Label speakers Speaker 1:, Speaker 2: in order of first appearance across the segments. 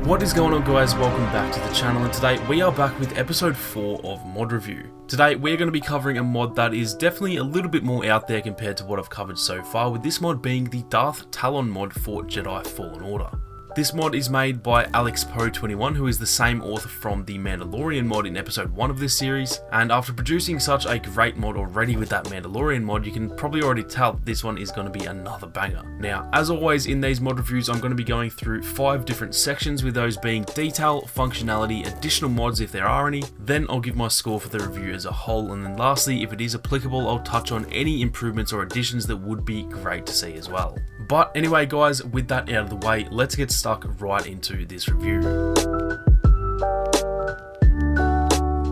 Speaker 1: What is going on, guys? Welcome back to the channel, and today we are back with episode 4 of Mod Review. Today we're going to be covering a mod that is definitely a little bit more out there compared to what I've covered so far, with this mod being the Darth Talon mod for Jedi Fallen Order. This mod is made by AlexPo21, who is the same author from the Mandalorian mod in episode 1 of this series, and after producing such a great mod already with that Mandalorian mod, you can probably already tell that this one is going to be another banger. Now, as always in these mod reviews, I'm going to be going through 5 different sections, with those being detail, functionality, additional mods if there are any, then I'll give my score for the review as a whole, and then lastly, if it is applicable, I'll touch on any improvements or additions that would be great to see as well. But anyway guys, with that out of the way, let's get stuck right into this review.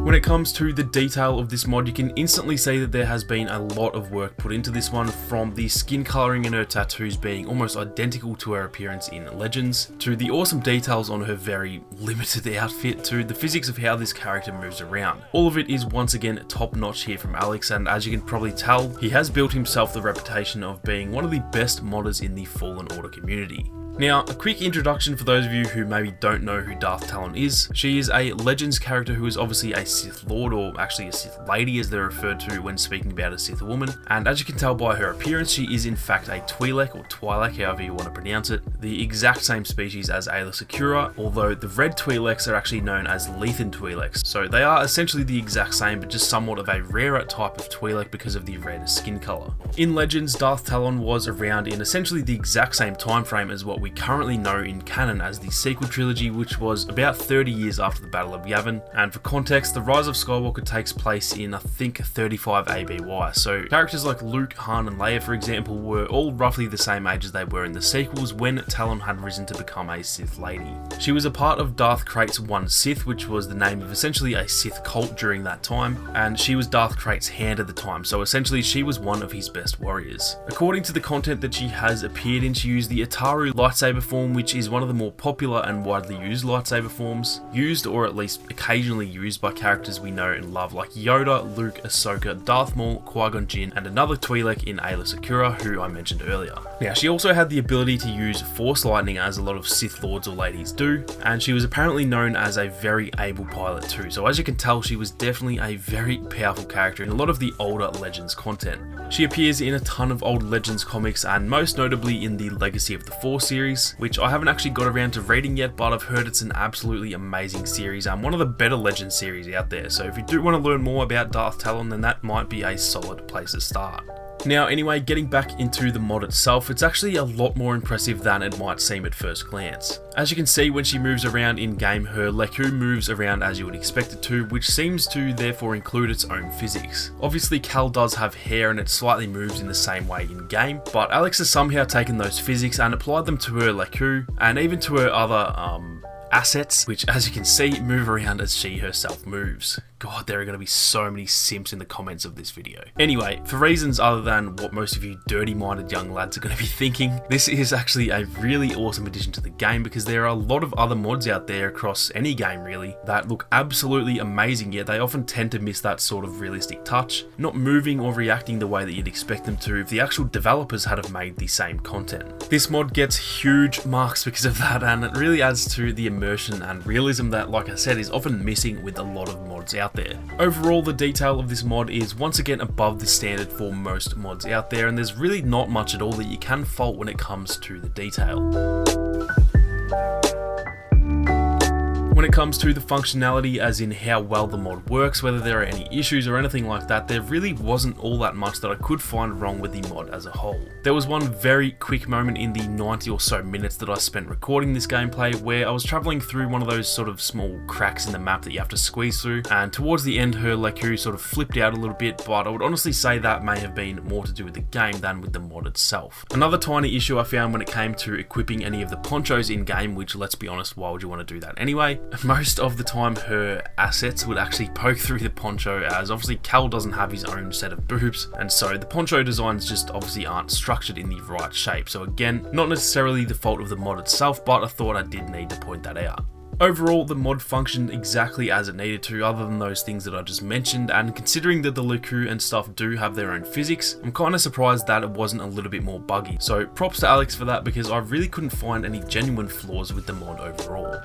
Speaker 1: When it comes to the detail of this mod, you can instantly see that there has been a lot of work put into this one, from the skin colouring and her tattoos being almost identical to her appearance in Legends, to the awesome details on her very limited outfit, to the physics of how this character moves around. All of it is once again top notch here from Alex, and as you can probably tell, he has built himself the reputation of being one of the best modders in the Fallen Order community. Now, a quick introduction for those of you who maybe don't know who Darth Talon is. She is a Legends character who is obviously a Sith Lord, or actually a Sith Lady as they're referred to when speaking about a Sith woman. And as you can tell by her appearance, she is in fact a Twi'lek, or Twi'lek, however you want to pronounce it. The exact same species as Aayla Secura, although the red Twi'leks are actually known as Lethan Twi'leks. So they are essentially the exact same, but just somewhat of a rarer type of Twi'lek because of the red skin colour. In Legends, Darth Talon was around in essentially the exact same time frame as what we currently know in canon as the sequel trilogy, which was about 30 years after the Battle of Yavin. And for context, the Rise of Skywalker takes place in, I think, 35 ABY, so characters like Luke, Han and Leia, for example, were all roughly the same age as they were in the sequels when Talon had risen to become a Sith Lady. She was a part of Darth Krayt's One Sith, which was the name of essentially a Sith cult during that time, and she was Darth Krayt's hand at the time, so essentially she was one of his best warriors. According to the content that she has appeared in, she used the Ataru lightsaber form, which is one of the more popular and widely used lightsaber forms, used or at least occasionally used by characters we know and love like Yoda, Luke, Ahsoka, Darth Maul, Qui-Gon Jinn, and another Twi'lek in Aayla Secura, who I mentioned earlier. Now, she also had the ability to use Force Lightning, as a lot of Sith Lords or ladies do, and she was apparently known as a very able pilot too, so as you can tell, she was definitely a very powerful character in a lot of the older Legends content. She appears in a ton of old Legends comics, and most notably in the Legacy of the 4 series, which I haven't actually got around to reading yet, but I've heard it's an absolutely amazing series and one of the better Legends series out there. So if you do want to learn more about Darth Talon, then that might be a solid place to start. Now anyway, getting back into the mod itself, it's actually a lot more impressive than it might seem at first glance. As you can see, when she moves around in game, her Leku moves around as you would expect it to, which seems to therefore include its own physics. Obviously Cal does have hair and it slightly moves in the same way in game, but Alex has somehow taken those physics and applied them to her Leku, and even to her other assets, which as you can see move around as she herself moves. God, there are going to be so many simps in the comments of this video. Anyway, for reasons other than what most of you dirty-minded young lads are going to be thinking, this is actually a really awesome addition to the game, because there are a lot of other mods out there across any game really that look absolutely amazing, yet they often tend to miss that sort of realistic touch, not moving or reacting the way that you'd expect them to if the actual developers had have made the same content. This mod gets huge marks because of that, and it really adds to the immersion and realism that, like I said, is often missing with a lot of mods out there. Overall, the detail of this mod is once again above the standard for most mods out there, and there's really not much at all that you can fault when it comes to the detail. When it comes to the functionality, as in how well the mod works, whether there are any issues or anything like that, there really wasn't all that much that I could find wrong with the mod as a whole. There was one very quick moment in the 90 or so minutes that I spent recording this gameplay where I was travelling through one of those sort of small cracks in the map that you have to squeeze through, and towards the end her Leku sort of flipped out a little bit, but I would honestly say that may have been more to do with the game than with the mod itself. Another tiny issue I found when it came to equipping any of the ponchos in game, which, let's be honest, why would you want to do that anyway? Most of the time her assets would actually poke through the poncho, as obviously Cal doesn't have his own set of boobs, and so the poncho designs just obviously aren't structured in the right shape. So again, not necessarily the fault of the mod itself, but I thought I did need to point that out. Overall, the mod functioned exactly as it needed to, other than those things that I just mentioned, and considering that the Leku and stuff do have their own physics, I'm kind of surprised that it wasn't a little bit more buggy. So props to Alex for that, because I really couldn't find any genuine flaws with the mod overall.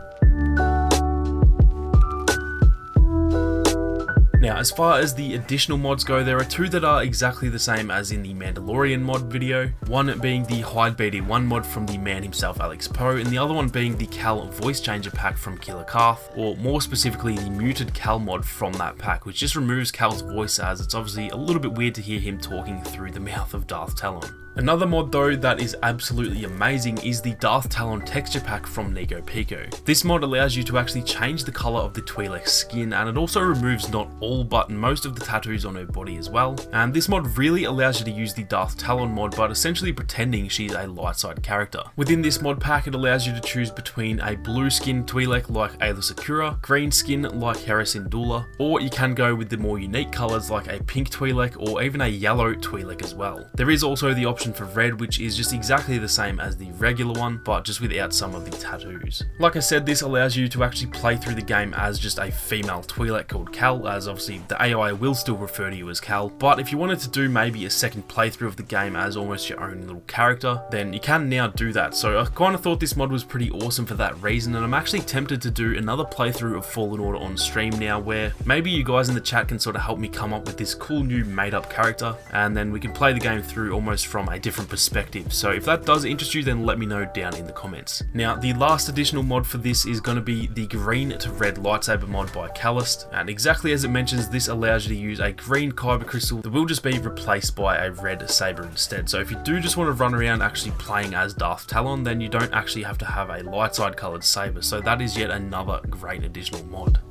Speaker 1: Now, as far as the additional mods go, there are two that are exactly the same as in the Mandalorian mod video, one being the Hide BD1 mod from the man himself Alex Poe, and the other one being the Cal voice changer pack from Killer Karth, or more specifically the muted Cal mod from that pack, which just removes Cal's voice as it's obviously a little bit weird to hear him talking through the mouth of Darth Talon. Another mod though that is absolutely amazing is the Darth Talon texture pack from Nico Pico. This mod allows you to actually change the colour of the Twi'lek's skin, and it also removes not all but most of the tattoos on her body as well. And this mod really allows you to use the Darth Talon mod, but essentially pretending she's a light side character. Within this mod pack, it allows you to choose between a blue skin Twi'lek like Ayla Secura, green skin like Hera Syndulla, or you can go with the more unique colours like a pink Twi'lek or even a yellow Twi'lek as well. There is also the option for red, which is just exactly the same as the regular one, but just without some of the tattoos. Like I said, this allows you to actually play through the game as just a female Twi'lek called Cal, as obviously the AI will still refer to you as Cal, but if you wanted to do maybe a second playthrough of the game as almost your own little character, then you can now do that. So I kind of thought this mod was pretty awesome for that reason, and I'm actually tempted to do another playthrough of Fallen Order on stream now, where maybe you guys in the chat can sort of help me come up with this cool new made up character, and then we can play the game through almost from a different perspective. So if that does interest you, then let me know down in the comments. Now, the last additional mod for this is going to be the green to red lightsaber mod by Callist, and exactly as it mentions, this allows you to use a green kyber crystal that will just be replaced by a red saber instead. So if you do just want to run around actually playing as Darth Talon, then you don't actually have to have a light side coloured saber, so that is yet another great additional mod.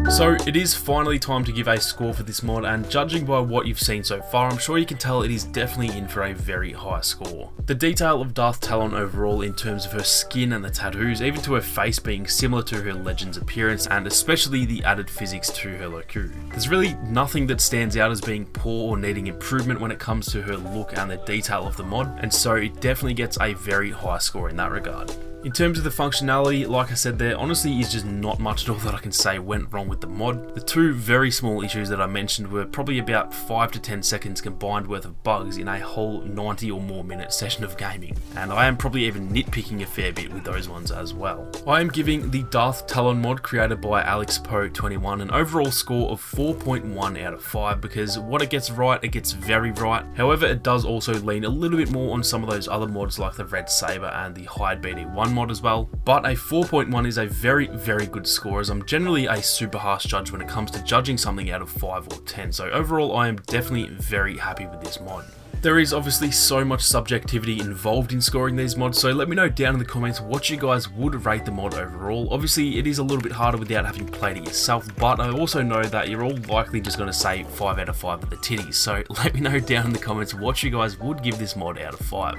Speaker 1: So it is finally time to give a score for this mod, and judging by what you've seen so far, I'm sure you can tell it is definitely in for a very high score. The detail of Darth Talon overall in terms of her skin and the tattoos, even to her face being similar to her Legends appearance, and especially the added physics to her Loku. There's really nothing that stands out as being poor or needing improvement when it comes to her look and the detail of the mod, and so it definitely gets a very high score in that regard. In terms of the functionality, like I said, there honestly is just not much at all that I can say went wrong with the mod. The two very small issues that I mentioned were probably about 5 to 10 seconds combined worth of bugs in a whole 90 or more minute session of gaming, and I am probably even nitpicking a fair bit with those ones as well. I am giving the Darth Talon mod created by Alex Poe 21 an overall score of 4.1 out of 5 because what it gets right, it gets very right. However, it does also lean a little bit more on some of those other mods like the Red Saber and the Hide BD1 mod as well, but a 4.1 is a very good score, as I'm generally a super harsh judge when it comes to judging something out of 5 or 10, so overall I am definitely very happy with this mod. There is obviously so much subjectivity involved in scoring these mods, so let me know down in the comments what you guys would rate the mod overall. Obviously it is a little bit harder without having played it yourself, but I also know that you're all likely just going to say 5 out of 5 at the titties, so let me know down in the comments what you guys would give this mod out of 5.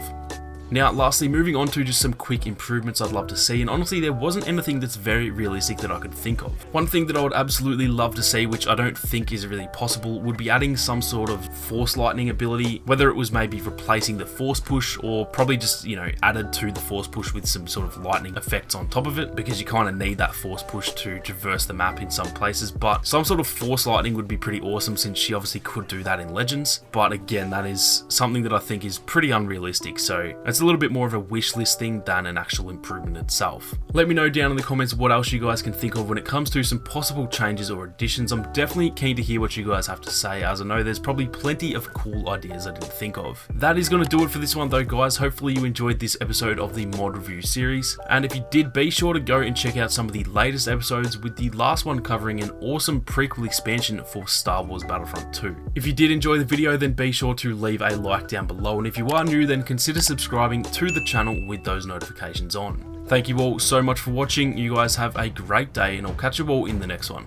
Speaker 1: Now, lastly, moving on to just some quick improvements I'd love to see, and honestly there wasn't anything that's very realistic that I could think of. One thing that I would absolutely love to see, which I don't think is really possible, would be adding some sort of force lightning ability, whether it was maybe replacing the force push or probably just, you know, added to the force push with some sort of lightning effects on top of it, because you kind of need that force push to traverse the map in some places, but some sort of force lightning would be pretty awesome since she obviously could do that in Legends, but again, that is something that I think is pretty unrealistic, so it's a little bit more of a wish list thing than an actual improvement itself. Let me know down in the comments what else you guys can think of when it comes to some possible changes or additions. I'm definitely keen to hear what you guys have to say, as I know there's probably plenty of cool ideas I didn't think of. That is going to do it for this one though, guys. Hopefully you enjoyed this episode of the mod review series, and if you did, be sure to go and check out some of the latest episodes, with the last one covering an awesome prequel expansion for Star Wars Battlefront 2. If you did enjoy the video, then be sure to leave a like down below, and if you are new, then consider subscribing to the channel with those notifications on. Thank you all so much for watching. You guys have a great day, and I'll catch you all in the next one.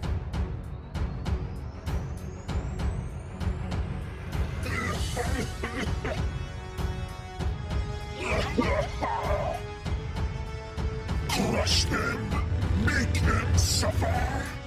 Speaker 2: Crush them, make them suffer.